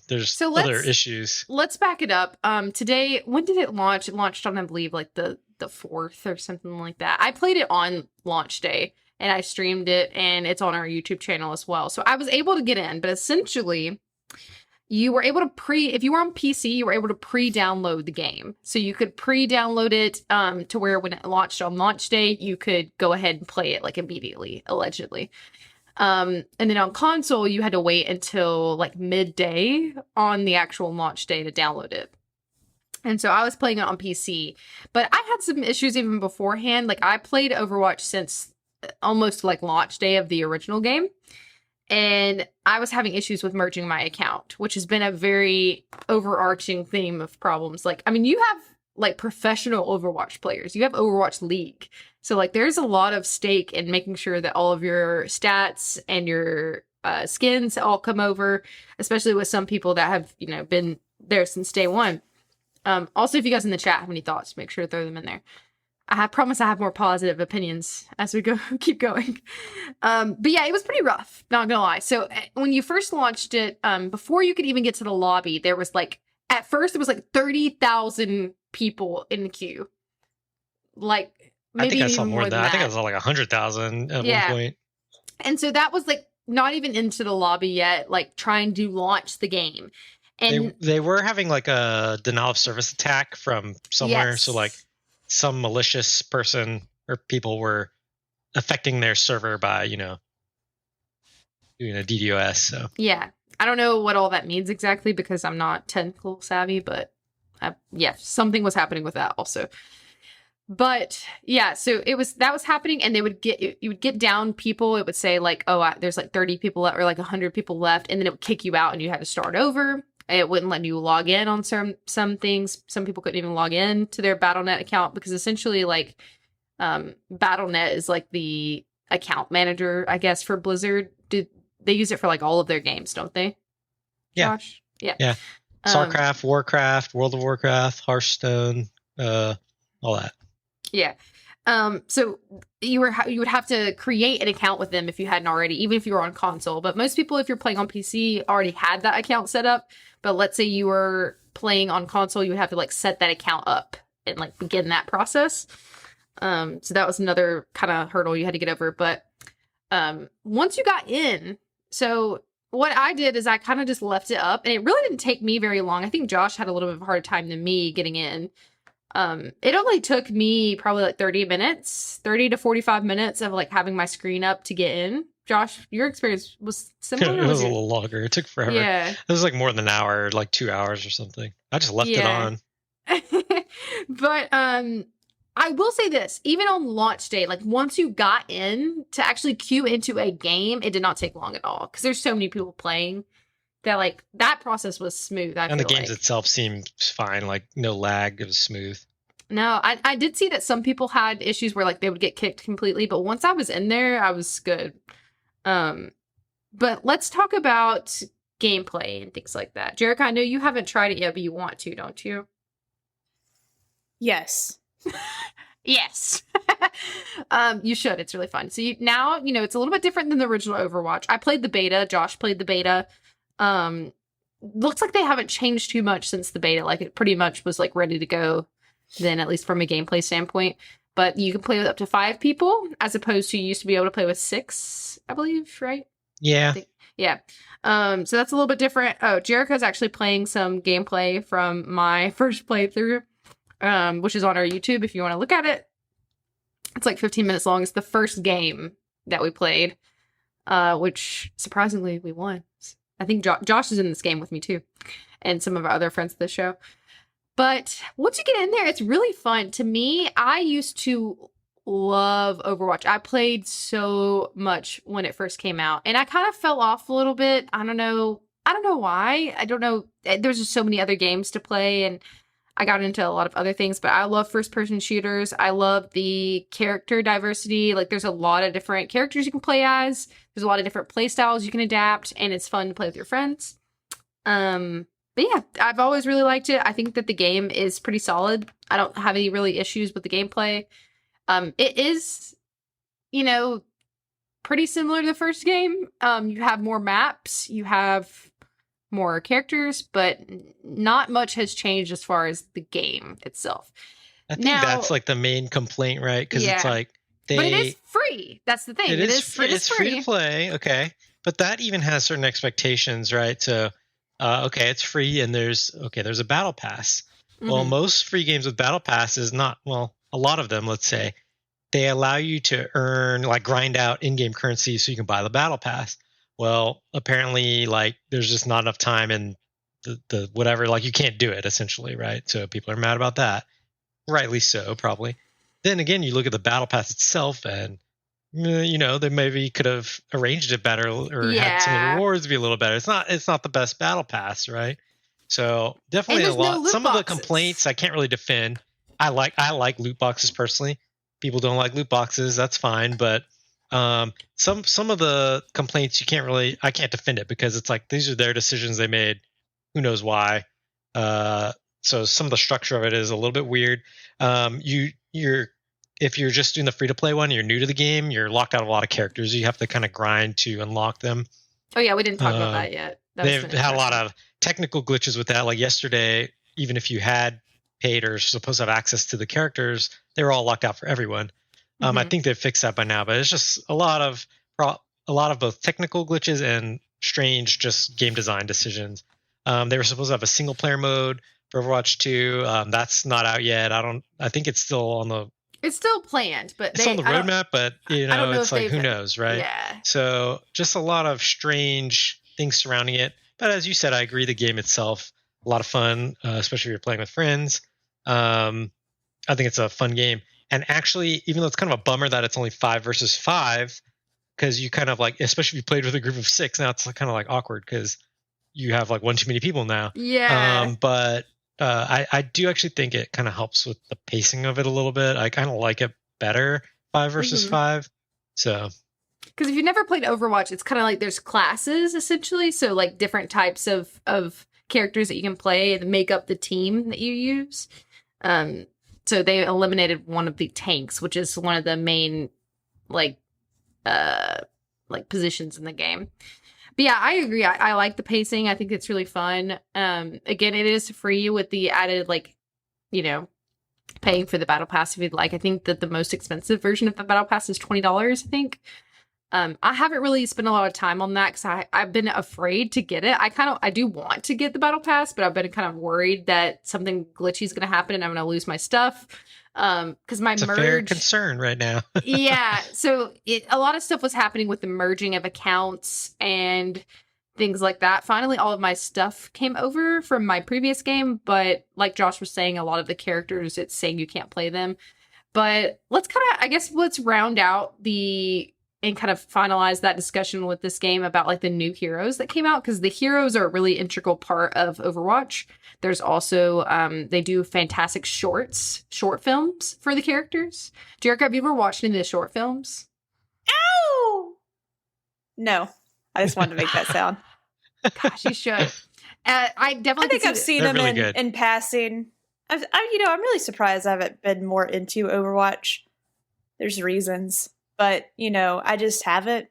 there's other issues. Let's back it up. Today, when did it launch? It launched on, I believe, like the 4th or something like that. I played it on launch day and I streamed it, and it's on our YouTube channel as well. So I was able to get in, but essentially you were able to if you were on PC, you were able to pre-download the game. So you could pre-download it to where when it launched on launch day, you could go ahead and play it like immediately, allegedly. And then on console, you had to wait until like midday on the actual launch day to download it. And so I was playing it on PC, but I had some issues even beforehand. Like I played Overwatch since almost like launch day of the original game. And I was having issues with merging my account, which has been a very overarching theme of problems. Like, I mean, you have like professional Overwatch players. You have Overwatch League. So like there's a lot of stake in making sure that all of your stats and your skins all come over, especially with some people that have, you know, been there since day one. Also, if you guys in the chat have any thoughts, make sure to throw them in there. I promise I have more positive opinions as we go keep going. But yeah, it was pretty rough, not gonna lie. So when you first launched it, before you could even get to the lobby, there was like, at first it was like 30,000 people in the queue. Like maybe I think I saw even more than that. I think I that. saw like 100,000 at Yeah. one point. And so that was like not even into the lobby yet, like trying to launch the game. And They were having like a denial of service attack from somewhere. yes. So like some malicious person or people were affecting their server by, you know, doing a DDoS. So yeah, I don't know what all that means exactly because I'm not technical savvy, but yeah, something was happening with that also. But yeah, so that was happening, and you would get down people. It would say like, oh, there's like 30 people left or like 100 people left, and then it would kick you out, and you had to start over. It wouldn't let you log in on some things. Some people couldn't even log in to their Battle.net account because essentially like Battle.net is like the account manager, I guess, for Blizzard. They use it for like all of their games, don't they? yeah. Josh? Yeah. Yeah. StarCraft, Warcraft, World of Warcraft, Hearthstone, all that. Yeah. So you would have to create an account with them if you hadn't already, even if you were on console. But most people, if you're playing on PC, already had that account set up. But let's say you were playing on console, you would have to like set that account up and like begin that process. So that was another kind of hurdle you had to get over. But once you got in, so what I did is I kind of just left it up, and it really didn't take me very long. I think Josh had a little bit of a harder time than me getting in. It only took me probably like 30 to 45 minutes of like having my screen up to get in. Josh, your experience was similar? It was a little longer. It took forever. Yeah. It was like more than an hour, like 2 hours or something. I just left it on. But I will say this, even on launch day, like once you got in to actually queue into a game, it did not take long at all because there's so many people playing that like that process was smooth. And the games itself seemed fine, like no lag. It was smooth. No, I did see that some people had issues where like they would get kicked completely, but once I was in there, I was good. But let's talk about gameplay and things like that. Jericho, I know you haven't tried it yet, but you want to, don't you? Yes. Yes. You should. It's really fun. So now, it's a little bit different than the original Overwatch. I played the beta. Josh played the beta. Looks like they haven't changed too much since the beta. Like it pretty much was like ready to go then, at least from a gameplay standpoint. But you can play with up to 5 people as opposed to you used to be able to play with 6, I believe, right? Yeah. Yeah. So that's a little bit different. Oh, Jericho's actually playing some gameplay from my first playthrough, which is on our YouTube if you want to look at it. It's like 15 minutes long. It's the first game that we played, which surprisingly we won. I think Josh is in this game with me too, and some of our other friends of the show. But once you get in there, it's really fun. To me, I used to love Overwatch. I played so much when it first came out, and I kind of fell off a little bit. I don't know why. I don't know. There's just so many other games to play, and I got into a lot of other things, but I love first-person shooters. I love the character diversity. Like, there's a lot of different characters you can play as. There's a lot of different play styles you can adapt, and it's fun to play with your friends. But yeah, I've always really liked it. I think that the game is pretty solid. I don't have any really issues with the gameplay. It is, pretty similar to the first game. You have more maps. You have more characters, but not much has changed as far as the game itself. I think that's like the main complaint, right? Because it's like but it is free. That's the thing. It is free. It's free to play, okay, but that even has certain expectations, right? So okay, it's free, and there's a battle pass. Well, Mhm. most free games with battle passes, not well, a lot of them, let's say, they allow you to earn like grind out in-game currency so you can buy the battle pass. Well, apparently, like there's just not enough time and the whatever, like you can't do it essentially, right? So people are mad about that, rightly so, probably. Then again, you look at the battle pass itself, and they maybe could have arranged it better or had some of the Yeah. rewards be a little better. It's not the best battle pass, right? So definitely a there's no lot. loot Some of the boxes. complaints I can't really defend. I like loot boxes personally. People don't like loot boxes. That's fine, but some of the complaints I can't defend it because it's like these are their decisions they made. Who knows why? So some of the structure of it is a little bit weird. You're if you're just doing the free to play one, you're new to the game, you're locked out of a lot of characters. You have to kind of grind to unlock them. Oh yeah, we didn't talk about that yet. They've had a lot of technical glitches with that. Like yesterday, even if you had paid or supposed to have access to the characters, they were all locked out for everyone. I think they've fixed that by now, but it's just a lot of both technical glitches and strange just game design decisions. They were supposed to have a single player mode for Overwatch 2. That's not out yet. I think it's still on the. It's still planned, but it's on the roadmap. But it's like who knows, right? Yeah. So just a lot of strange things surrounding it. But as you said, I agree. The game itself, a lot of fun, especially if you're playing with friends. I think it's a fun game. And actually, even though it's kind of a bummer that it's only 5 versus 5, because you kind of like, especially if you played with a group of 6, now it's kind of like awkward because you have like one too many people now. Yeah. But I do actually think it kind of helps with the pacing of it a little bit. I kind of like it better 5 versus 5. So. Because if you've never played Overwatch, it's kind of like there's classes essentially. So like different types of characters that you can play and make up the team that you use. So they eliminated one of the tanks, which is one of the main like positions in the game. But yeah, I agree. I like the pacing. I think it's really fun. Again, it is free with the added paying for the battle pass if you'd like. I think that the most expensive version of the battle pass is $20, I think. I haven't really spent a lot of time on that because I've been afraid to get it. I do want to get the battle pass, but I've been kind of worried that something glitchy is going to happen and I'm going to lose my stuff. Because it's a fair concern right now. Yeah, so a lot of stuff was happening with the merging of accounts and things like that. Finally, all of my stuff came over from my previous game, but like Josh was saying, a lot of the characters, it's saying you can't play them. But let's round out and kind of finalize that discussion with this game about like the new heroes that came out, because the heroes are a really integral part of Overwatch. There's also they do fantastic short films for the characters. Jericho, have you ever watched any of the short films? Ow! No, I just wanted to make that sound. Gosh, you should. I think I've seen them really in passing. I'm really surprised I haven't been more into Overwatch. There's reasons. But, I just haven't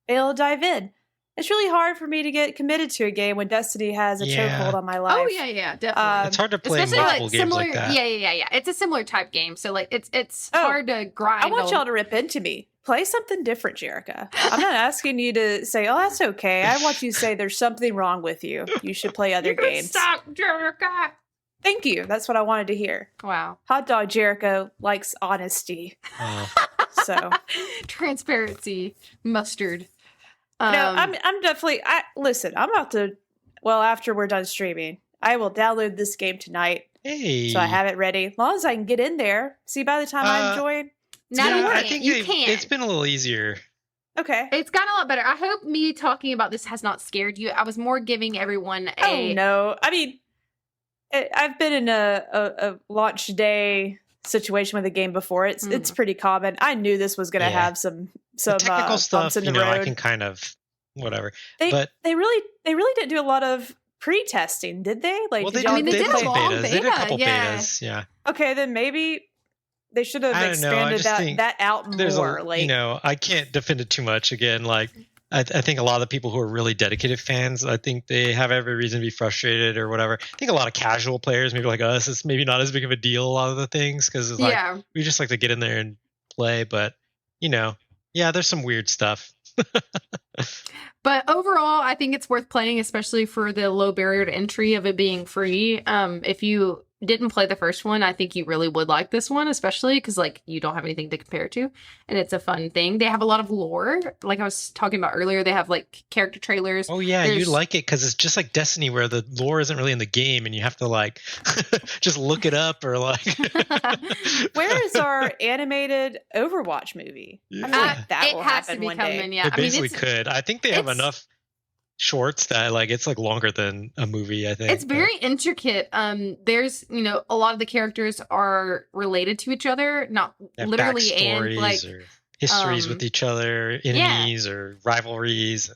been able to dive in. It's really hard for me to get committed to a game when Destiny has a chokehold on my life. Oh, yeah, definitely. It's hard to play multiple games like that. Yeah. It's a similar type game. So, like, it's hard to grind. I want y'all to rip into me. Play something different, Jerica. I'm not asking you to say, oh, that's okay. I want you to say there's something wrong with you. You should play other games. Stop, Jerica. Thank you. That's what I wanted to hear. Wow. Hot Dog Jericho likes honesty. So transparency, mustard. No, I'm definitely. Listen. I'm about to. Well, after we're done streaming, I will download this game tonight. Hey, so I have it ready. As long as I can get in there. See, by the time I'm joined, I think you can. It's been a little easier. Okay, it's gotten a lot better. I hope me talking about this has not scared you. I was more giving everyone Oh no, I mean, I've been in a launch day situation with a game before. It's pretty common. I knew this was going to have some technical stuff. In the road. I can kind of whatever. They really didn't do a lot of pre-testing, did they? Like, well, they did a long beta. They did a couple betas. Yeah. Okay, then maybe they should have expanded that out more. I can't defend it too much. Again, like I think a lot of the people who are really dedicated fans, I think they have every reason to be frustrated or whatever. I think a lot of casual players, maybe like us, it's maybe not as big of a deal, a lot of the things, because it's like we just like to get in there and play. But, there's some weird stuff. But overall, I think it's worth playing, especially for the low barrier to entry of it being free. If you didn't play the first one, I think you really would like this one, especially because like you don't have anything to compare to, and it's a fun thing. They have a lot of lore, like I was talking about earlier. They have like character trailers. Oh yeah, you like it because it's just like Destiny, where the lore isn't really in the game, and you have to like just look it up or like. Where is our animated Overwatch movie? Yeah. I feel like that will has happen to be one coming. day. Yeah, It basically could. I think they have enough shorts that like it's like longer than a movie. I think it's very intricate. There's a lot of the characters are related to each other, not literally, and like or histories with each other, enemies or rivalries.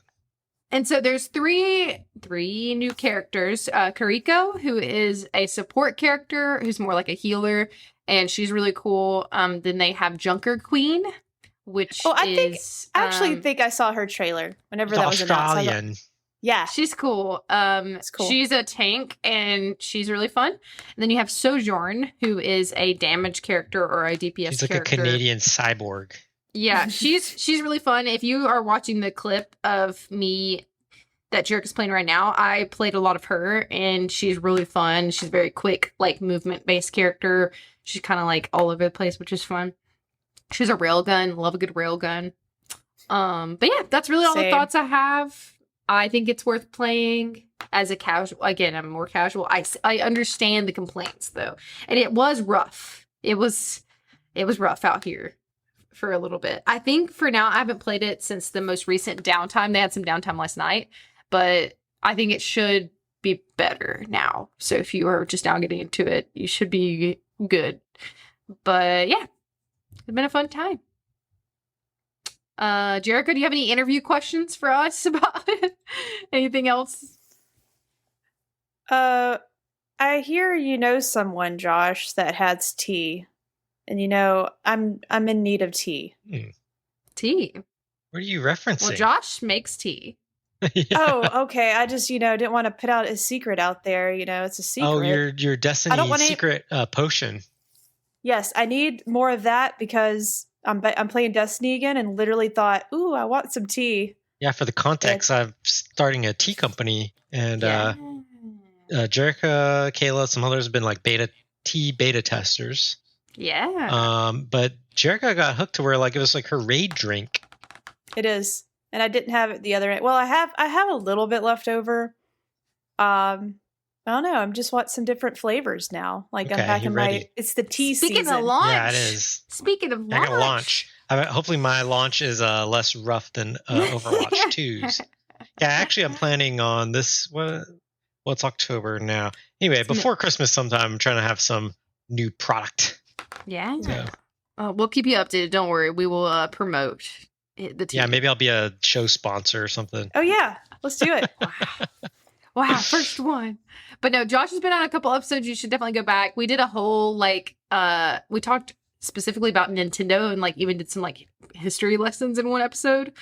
And so there's three new characters. Kariko, who is a support character, who's more like a healer, and she's really cool. Then they have Junker Queen, which I actually think I saw her trailer whenever that was Australian. announced. Yeah, she's cool. It's cool. She's a tank, and she's really fun. And then you have Sojourn, who is a damage character or a DPS She's like character. a Canadian cyborg. Yeah, she's really fun. If you are watching the clip of me that Jerick is playing right now, I played a lot of her, and she's really fun. She's very quick, like movement-based character. She's kind of like all over the place, which is fun. She's a railgun. Love a good railgun. But yeah, that's really all the thoughts I have. I think it's worth playing as a casual. Again, I'm more casual. I understand the complaints though, and it was rough. It was rough out here for a little bit. I think for now, I haven't played it since the most recent downtime. They had some downtime last night, but I think it should be better now. So if you are just now getting into it, you should be good. But yeah, it's been a fun time. Jericho, do you have any interview questions for us about it? Anything else? I hear someone, Josh, that has tea. And I'm in need of tea. Tea? What are you referencing? Well, Josh makes tea. Yeah. Oh, okay. I just, didn't want to put out a secret out there. It's a secret. Oh, your Destiny secret potion. Yes, I need more of that because I'm playing Destiny again and literally thought, ooh, I want some tea. Yeah, for the context, I'm starting a tea company, and Jerica, Kayla, some others have been like tea beta testers. Yeah. But Jerica got hooked to where like it was like her raid drink. It is, and I didn't have it the other end. Well, I have a little bit left over. I don't know. I'm just want some different flavors now. Like I'm packing it's the tea season. Speaking of launch. Yeah, it is. Speaking of launch. I got a launch. Hopefully my launch is less rough than Overwatch 2's. Yeah, actually I'm planning on this. What's October now? Anyway, before Christmas sometime, I'm trying to have some new product. Yeah. So. We'll keep you updated. Don't worry. We will promote the tea. Yeah, maybe I'll be a show sponsor or something. Oh, yeah. Let's do it. Wow, first one. But no, Josh has been on a couple episodes. You should definitely go back. We did a whole, we talked specifically about Nintendo and, even did some, history lessons in one episode.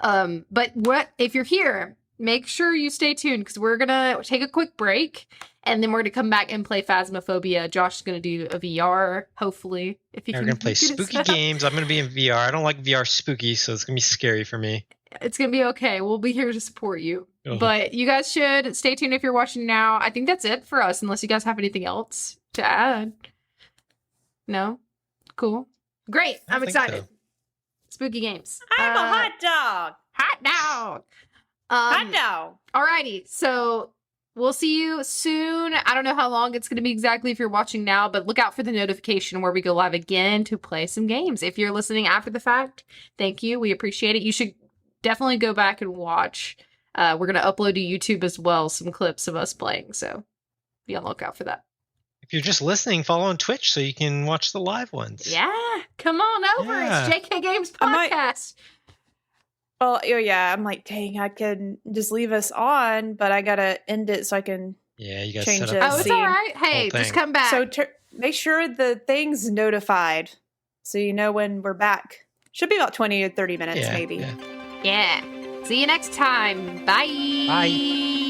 But if you're here, make sure you stay tuned because we're going to take a quick break and then we're going to come back and play Phasmophobia. Josh is going to do a VR, hopefully. If you We're going to play spooky games. I'm going to be in VR. I don't like VR spooky, so it's going to be scary for me. It's going to be okay. We'll be here to support you. Oh. But you guys should stay tuned if you're watching now. I think that's it for us, unless you guys have anything else to add. No? Cool. Great. I'm excited. So. Spooky games. I'm a hot dog. Hot dog. Hot dog. Alrighty. So we'll see you soon. I don't know how long it's going to be exactly if you're watching now, but look out for the notification where we go live again to play some games. If you're listening after the fact, thank you. We appreciate it. You should definitely go back and watch. We're going to upload to YouTube as well some clips of us playing, so be on the lookout for that. If you're just listening, follow on Twitch so you can watch the live ones. Yeah, come on over. Yeah. It's JK Games Podcast. I'm like, dang, I could just leave us on, but I got to end it so I can you gotta change set it. up. Oh, it's all right. Hey, just come back. So make sure the thing's notified so you know when we're back. Should be about 20 or 30 minutes, maybe. Yeah. See you next time. Bye. Bye.